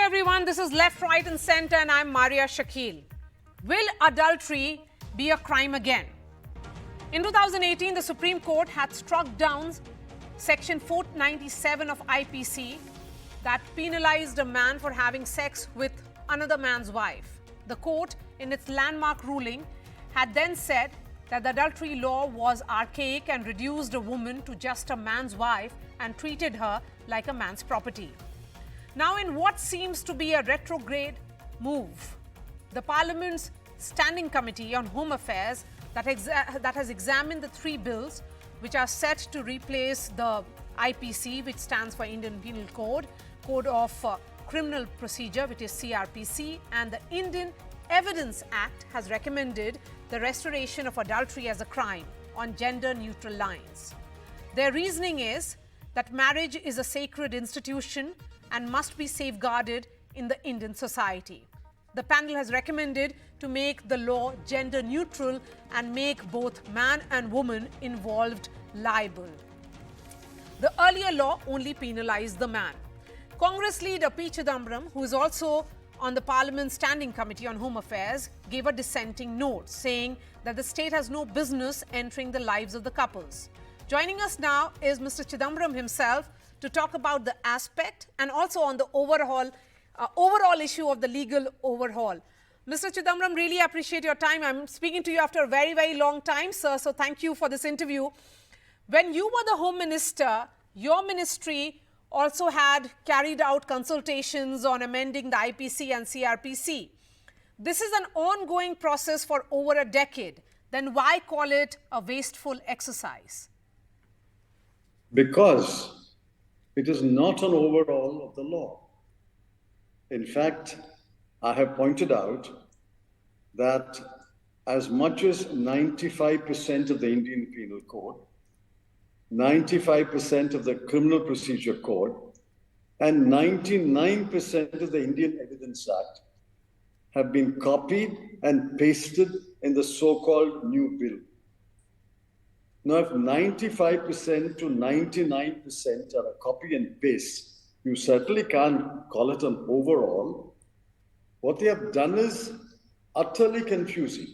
everyone, this is Left, Right and Centre and I'm Maria Shakil. Will adultery be a crime again? In 2018, the Supreme Court had struck down Section 497 of IPC that penalized a man for having sex with another man's wife. The court, in its landmark ruling, had then said that the adultery law was archaic and reduced a woman to just a man's wife and treated her like a man's property. Now, in what seems to be a retrograde move, the Parliament's Standing Committee on Home Affairs that has examined the three bills which are set to replace the IPC, which stands for Indian Penal Code, Code of Criminal Procedure, which is CRPC, and the Indian Evidence Act has recommended the restoration of adultery as a crime on gender-neutral lines. Their reasoning is that marriage is a sacred institution and must be safeguarded in the Indian society. The panel has recommended to make the law gender neutral and make both man and woman involved liable. The earlier law only penalized the man. Congress leader P. Chidambaram, who is also on the Parliament Standing Committee on Home Affairs, gave a dissenting note, saying that the state has no business entering the lives of the couples. Joining us now is Mr. Chidambaram himself to talk about the aspect and also on the overall issue of the legal overhaul. Mr. Chidambaram, really appreciate your time. I'm speaking to you after a very, very long time, sir, so thank you for this interview. When you were the Home Minister, your ministry also had carried out consultations on amending the IPC and CRPC. This is an ongoing process for over a decade. Then why call it a wasteful exercise? Because it is not an overhaul of the law. In fact, I have pointed out that as much as 95% of the Indian Penal Code, 95% of the Criminal Procedure Code, and 99% of the Indian Evidence Act have been copied and pasted in the so-called new bill. Now, if 95% to 99% are a copy and paste, you certainly can't call it an overhaul. What they have done is utterly confusing.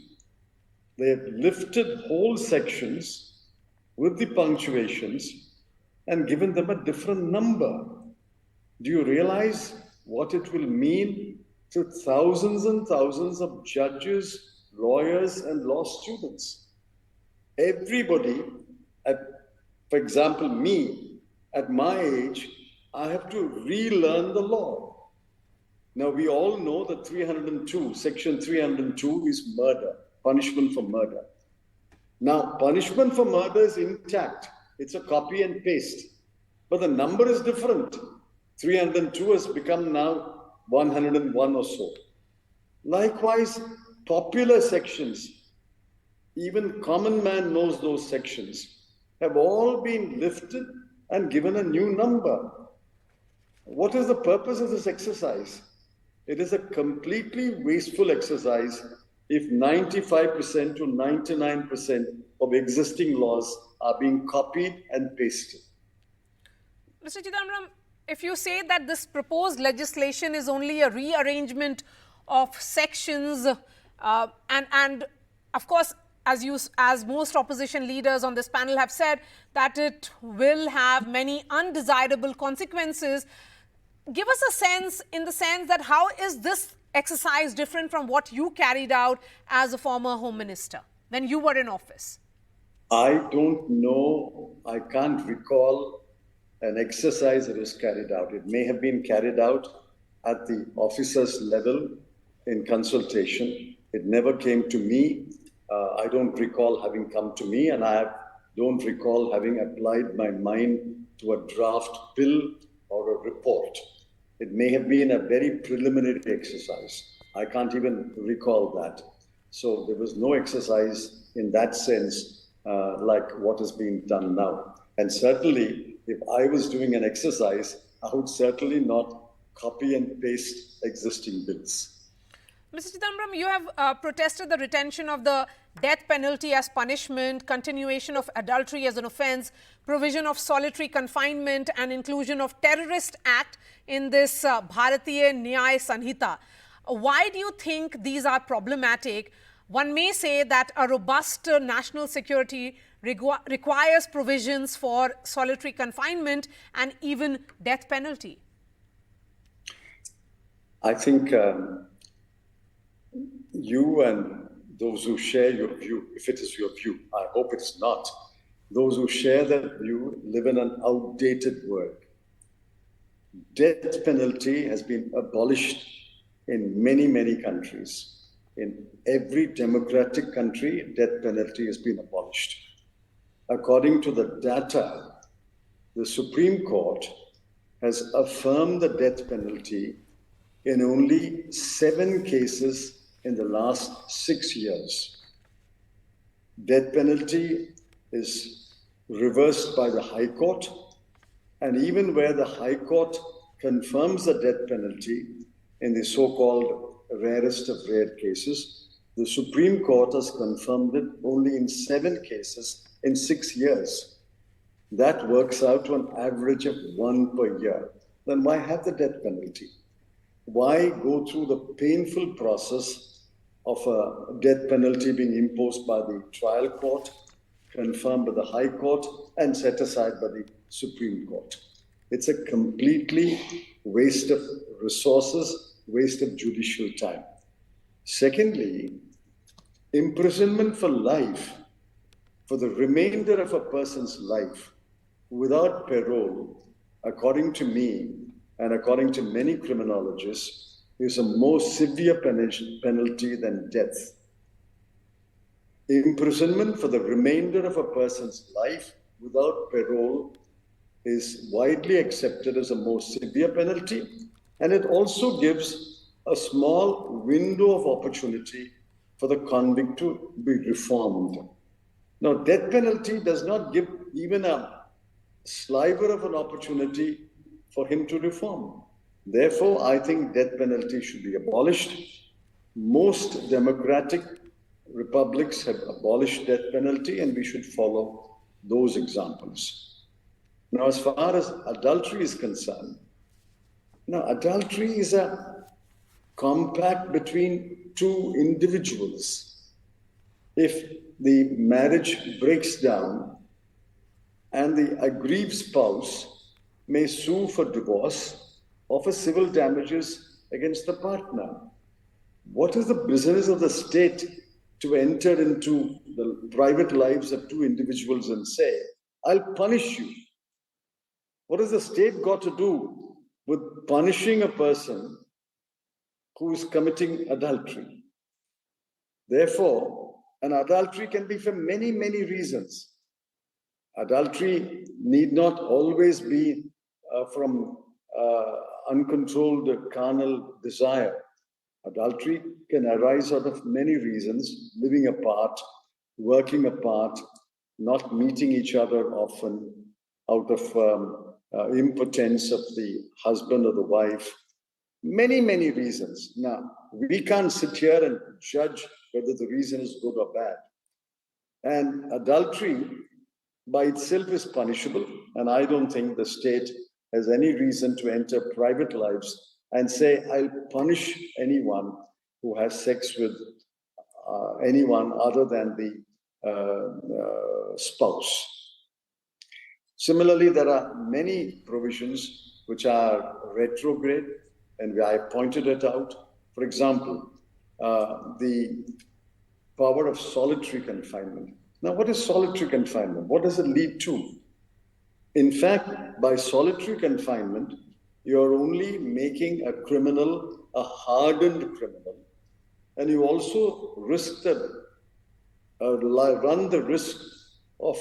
They have lifted whole sections with the punctuations and given them a different number. Do you realize what it will mean to thousands and thousands of judges, lawyers, and law students? Everybody, for example, me, at my age, I have to relearn the law. Now, we all know that Section 302 is murder, punishment for murder. Now, punishment for murder is intact. It's a copy and paste. But the number is different. 302 has become now 101 or so. Likewise, popular sections, even common man knows those sections, have all been lifted and given a new number. What is the purpose of this exercise? It is a completely wasteful exercise if 95% to 99% of existing laws are being copied and pasted. Mr. Chidambaram, if you say that this proposed legislation is only a rearrangement of sections and of course, as most opposition leaders on this panel have said, that it will have many undesirable consequences. Give us a sense in the sense that how is this exercise different from what you carried out as a former Home Minister when you were in office? I don't know. I can't recall an exercise that was carried out. It may have been carried out at the officers' level in consultation. It never came to me. I don't recall having come to me, and I don't recall having applied my mind to a draft bill or a report. It may have been a very preliminary exercise. I can't even recall that. So there was no exercise in that sense like what is being done now. And certainly, if I was doing an exercise, I would certainly not copy and paste existing bills. Mr. Chidambaram, you have protested the retention of the death penalty as punishment, continuation of adultery as an offence, provision of solitary confinement and inclusion of terrorist act in this Bharatiya Nyaya Sanhita. Why do you think these are problematic? One may say that a robust national security requires provisions for solitary confinement and even death penalty. I think you and those who share your view, if it is your view, I hope it's not, those who share that view live in an outdated world. Death penalty has been abolished in many, many countries. In every democratic country, death penalty has been abolished. According to the data, the Supreme Court has affirmed the death penalty in only 7 cases in the last 6 years. Death penalty is reversed by the High Court, and even where the High Court confirms the death penalty in the so-called rarest of rare cases, the Supreme Court has confirmed it only in 7 cases in 6 years. That works out to an average of 1 per year. Then why have the death penalty? Why go through the painful process of a death penalty being imposed by the trial court, confirmed by the High Court, and set aside by the Supreme Court? It's a completely waste of resources, waste of judicial time. Secondly, imprisonment for life, for the remainder of a person's life, without parole, according to me and according to many criminologists, is a more severe penalty than death. Imprisonment for the remainder of a person's life without parole is widely accepted as a more severe penalty, and it also gives a small window of opportunity for the convict to be reformed. Now, death penalty does not give even a sliver of an opportunity for him to reform. Therefore, I think death penalty should be abolished. Most democratic republics have abolished death penalty, and we should follow those examples. Now, as far as adultery is concerned, now adultery is a compact between 2 individuals. If the marriage breaks down and the aggrieved spouse may sue for divorce or for civil damages against the partner. What is the business of the state to enter into the private lives of 2 individuals and say, I'll punish you? What has the state got to do with punishing a person who is committing adultery? Therefore, an adultery can be for many, many reasons. Adultery need not always be from uncontrolled carnal desire. Adultery can arise out of many reasons: living apart, working apart, not meeting each other often, out of impotence of the husband or the wife. Many, many reasons. Now, we can't sit here and judge whether the reason is good or bad. And adultery by itself is punishable, and I don't think the state has any reason to enter private lives and say, I'll punish anyone who has sex with anyone other than the spouse. Similarly, there are many provisions which are retrograde, and I pointed it out. For example, the power of solitary confinement. Now, what is solitary confinement? What does it lead to? In fact, by solitary confinement, you're only making a criminal a hardened criminal, and you also run the risk of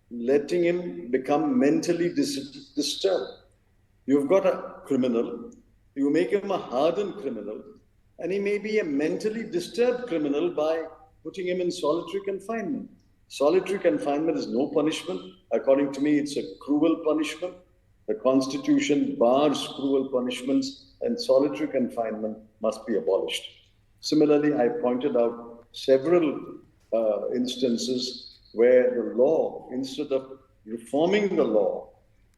letting him become mentally disturbed. You've got a criminal, you make him a hardened criminal, and he may be a mentally disturbed criminal by putting him in solitary confinement. Solitary confinement is no punishment. According to me, it's a cruel punishment. The Constitution bars cruel punishments, and solitary confinement must be abolished. Similarly, I pointed out several instances where the law, instead of reforming the law,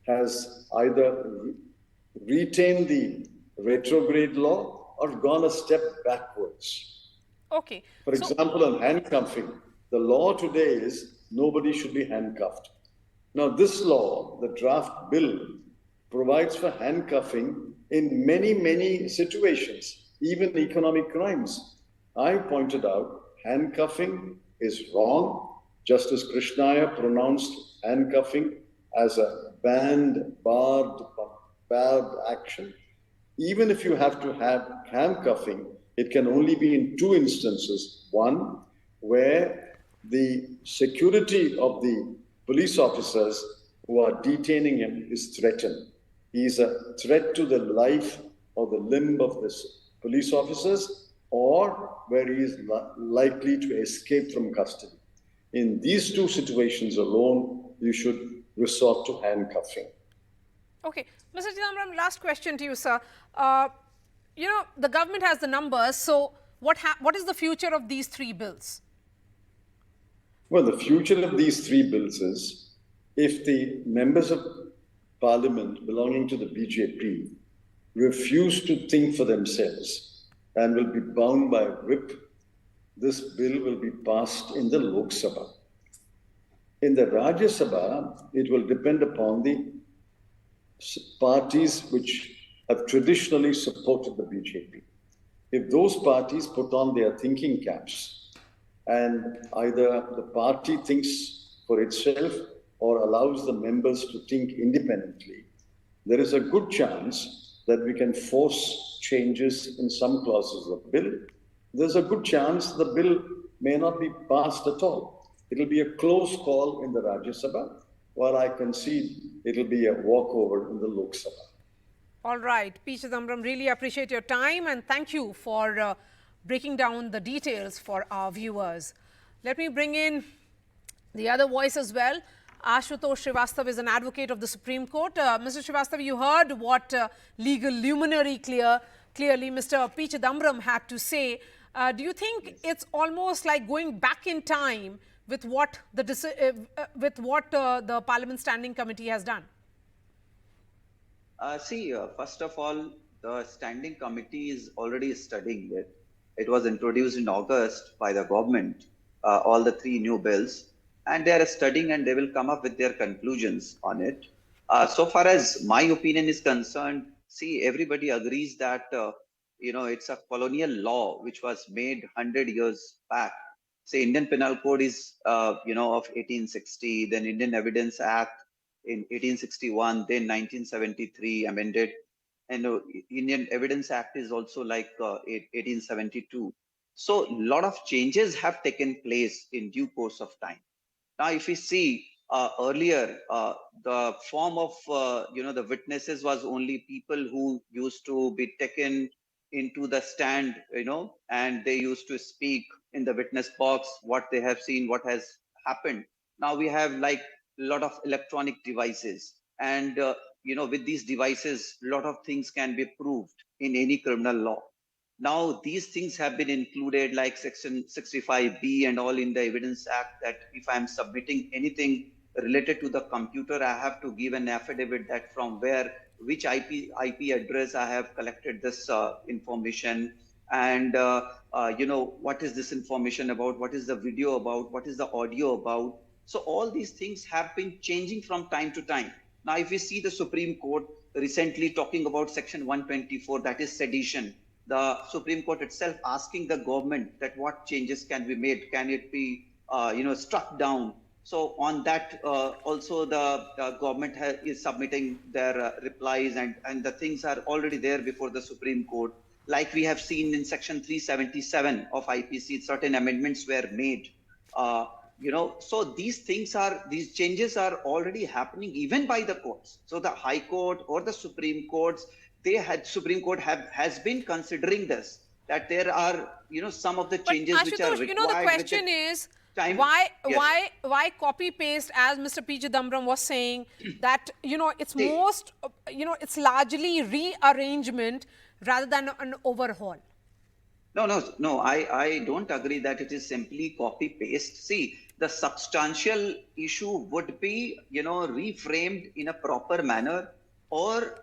has either retained the retrograde law or gone a step backwards. Okay. For So, example, on handcuffing, the law today is nobody should be handcuffed. Now, this law, the draft bill, provides for handcuffing in many, many situations, even economic crimes. I pointed out handcuffing is wrong. Justice Krishnaya pronounced handcuffing as a barred action. Even if you have to have handcuffing, it can only be in two instances. One, where the security of the police officers who are detaining him is threatened. He is a threat to the life or the limb of the police officers, or where he is likely to escape from custody. In these two situations alone, you should resort to handcuffing. okay. Mr. Chidambaram, last question to you, sir. The government has the numbers. So, what is the future of these three bills? Well, the future of these three bills is if the members of parliament belonging to the BJP refuse to think for themselves and will be bound by whip, this bill will be passed in the Lok Sabha. In the Rajya Sabha, it will depend upon the parties which have traditionally supported the BJP. If those parties put on their thinking caps and either the party thinks for itself or allows the members to think independently, there is a good chance that we can force changes in some clauses of the bill. There's a good chance the bill may not be passed at all. It'll be a close call in the Rajya Sabha, while I concede it'll be a walkover in the Lok Sabha. All right, P. Chidambaram, really appreciate your time and thank you for breaking down the details for our viewers. Let me bring in the other voice as well. Aashutosh Srivastava is an advocate of the Supreme Court. Mr. Srivastava, you heard what legal luminary clearly Mr. P. Chidambaram had to say. Do you think it's almost like going back in time with what the Parliament Standing Committee has done? First of all, the Standing Committee is already studying it. It was introduced in August by the government, all the three new bills, and they are studying and they will come up with their conclusions on it. So far as my opinion is concerned, everybody agrees that, it's a colonial law which was made 100 years back. Indian Penal Code is, of 1860, then Indian Evidence Act in 1861, then 1973 amended, and Indian Evidence Act is also like 1872. So a lot of changes have taken place in due course of time. Now, if we see earlier, the form of the witnesses was only people who used to be taken into the stand, and they used to speak in the witness box what they have seen, what has happened. Now we have like a lot of electronic devices, and with these devices, a lot of things can be proved in any criminal law. Now, these things have been included like Section 65B and all in the Evidence Act, that if I'm submitting anything related to the computer, I have to give an affidavit that from which IP address I have collected this information, and what is this information about, what is the video about, what is the audio about. So all these things have been changing from time to time. Now, if we see the Supreme Court recently talking about Section 124, that is sedition, the Supreme Court itself asking the government that what changes can be made, can it be struck down. So on that also the government is submitting their replies, and the things are already there before the Supreme Court. Like we have seen in Section 377 of IPC, certain amendments were made. So these changes are already happening even by the courts. So the High Court or the Supreme Courts, Supreme Court has been considering this, that there are some of the changes But, which are required. the question is why copy paste, as Mr. P. Chidambaram was saying, that it's largely rearrangement rather than an overhaul. No. I don't agree that it is simply copy paste. See, the substantial issue would be, reframed in a proper manner, or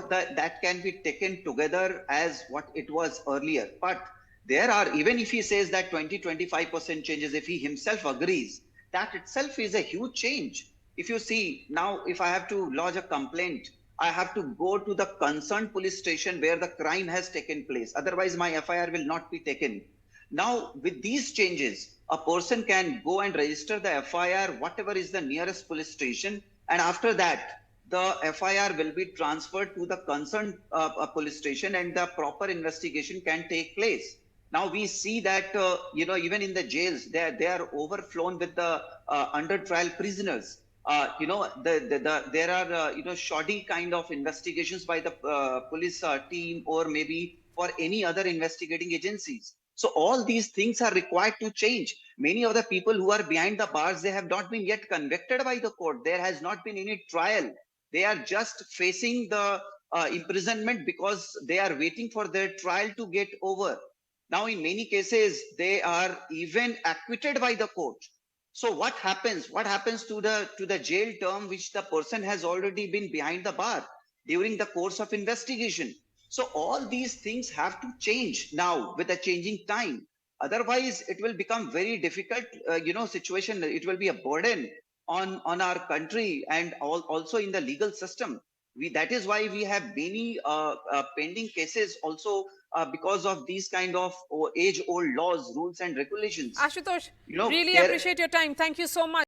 that can be taken together as what it was earlier. But there are, even if he says that 20-25% changes, if he himself agrees, that itself is a huge change. If you see now, if I have to lodge a complaint, I have to go to the concerned police station where the crime has taken place. Otherwise, my FIR will not be taken. Now, with these changes, a person can go and register the FIR, whatever is the nearest police station, and after that, the FIR will be transferred to the concerned police station, and the proper investigation can take place. Now we see that even in the jails, they are overflown with the under trial prisoners. There are shoddy kind of investigations by the police team, or maybe for any other investigating agencies. So all these things are required to change. Many of the people who are behind the bars, they have not been yet convicted by the court. There has not been any trial. They are just facing the imprisonment because they are waiting for their trial to get over. Now, in many cases, they are even acquitted by the court. So what happens? What happens to the jail term which the person has already been behind the bar during the course of investigation? So all these things have to change now with the changing time. Otherwise, it will become very difficult, situation. It will be a burden on our country and also in the legal system. That is why we have many pending cases also because of these kind of age-old laws, rules, and regulations. Ashutosh, really There appreciate your time. Thank you so much.